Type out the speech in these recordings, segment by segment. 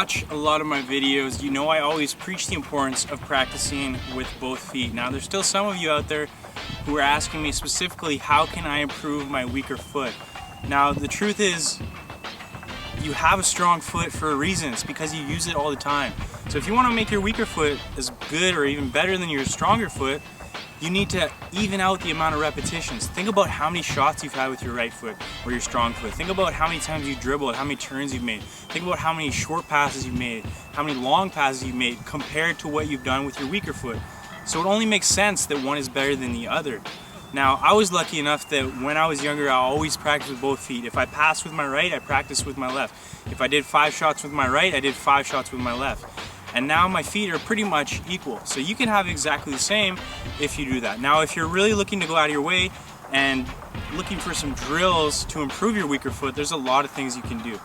watch a lot of my videos, you know I always preach the importance of practicing with both feet. Now there's still some of you out there who are asking me specifically, how can I improve my weaker foot? Now the truth is, you have a strong foot for a reason. It's because you use it all the time. So if you want to make your weaker foot as good or even better than your stronger foot, you need to even out the amount of repetitions. Think about how many shots you've had with your right foot or your strong foot. Think about how many times you dribbled, how many turns you've made. Think about how many short passes you've made, how many long passes you've made compared to what you've done with your weaker foot. So it only makes sense that one is better than the other. Now, I was lucky enough that when I was younger, I always practiced with both feet. If I passed with my right, I practiced with my left. If I did 5 shots with my right, I did 5 shots with my left. And now my feet are pretty much equal. So you can have exactly the same if you do that. Now, if you're really looking to go out of your way and looking for some drills to improve your weaker foot, there's a lot of things you can do.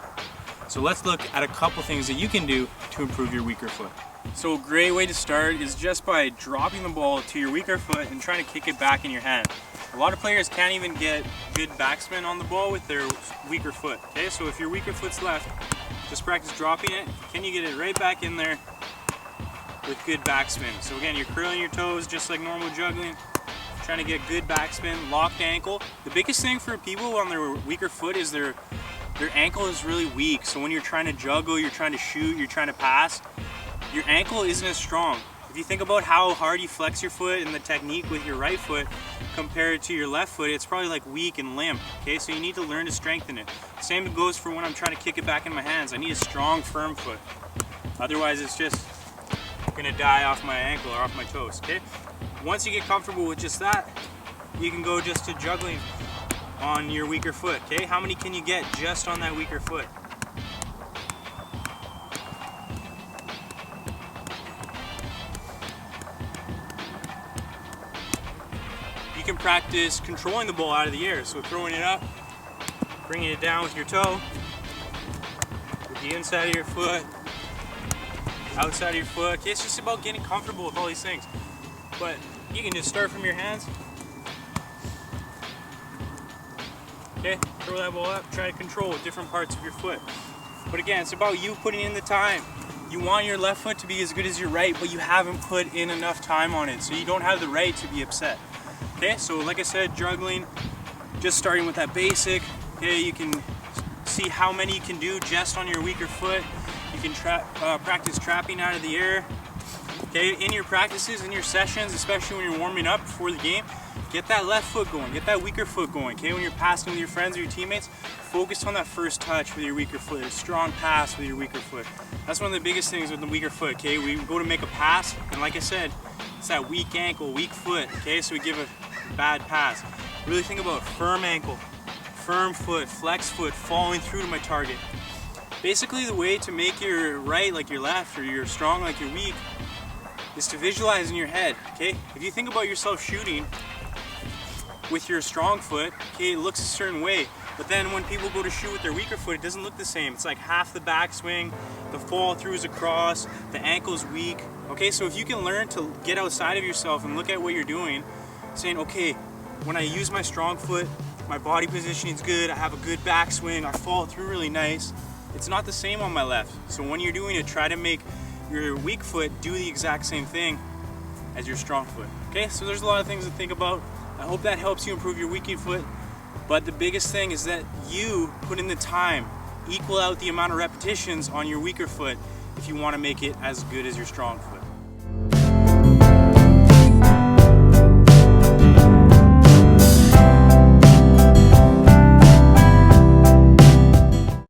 So let's look at a couple things that you can do to improve your weaker foot. So a great way to start is just by dropping the ball to your weaker foot and trying to kick it back in your hand. A lot of players can't even get good backspin on the ball with their weaker foot. Okay, so if your weaker foot's left, just practice dropping it. Can you get it right back in there with good backspin? So again, you're curling your toes just like normal juggling, trying to get good backspin, locked ankle. The biggest thing for people on their weaker foot is their ankle is really weak. So when you're trying to juggle, you're trying to shoot, you're trying to pass, your ankle isn't as strong. If you think about how hard you flex your foot and the technique with your right foot compared to your left foot, it's probably like weak and limp. Okay, so you need to learn to strengthen it. Same goes for when I'm trying to kick it back in my hands. I need a strong, firm foot. Otherwise, it's just gonna die off my ankle or off my toes. Okay. Once you get comfortable with just that, you can go just to juggling on your weaker foot. Okay. How many can you get just on that weaker foot? You can practice controlling the ball out of the air. So throwing it up, bringing it down with your toe, with the inside of your foot, outside of your foot. Okay, it's just about getting comfortable with all these things. But you can just start from your hands. Okay, throw that ball up, try to control with different parts of your foot. But again, it's about you putting in the time. You want your left foot to be as good as your right, but you haven't put in enough time on it, so you don't have the right to be upset. Okay, so like I said, juggling, just starting with that basic. Okay, you can see how many you can do just on your weaker foot. You can practice trapping out of the air. Okay, in your practices, in your sessions, especially when you're warming up before the game, get that left foot going, get that weaker foot going. Okay, when you're passing with your friends or your teammates, focus on that first touch with your weaker foot, a strong pass with your weaker foot. That's one of the biggest things with the weaker foot. Okay, we go to make a pass, and like I said, it's that weak ankle, weak foot. Okay, so we give a bad pass. Really think about firm ankle, firm foot, flex foot, following through to my target. Basically, the way to make your right like your left or your strong like your weak is to visualize in your head. Okay, if you think about yourself shooting with your strong foot, okay, it looks a certain way, but then when people go to shoot with their weaker foot, it doesn't look the same. It's like half the backswing, the fall through is across, the ankle's weak. Okay, so if you can learn to get outside of yourself and look at what you're doing, saying, okay, when I use my strong foot, my body positioning is good, I have a good backswing, I fall through really nice. It's not the same on my left. So when you're doing it, try to make your weak foot do the exact same thing as your strong foot. Okay, so there's a lot of things to think about. I hope that helps you improve your weak foot. But the biggest thing is that you put in the time, equal out the amount of repetitions on your weaker foot if you want to make it as good as your strong foot.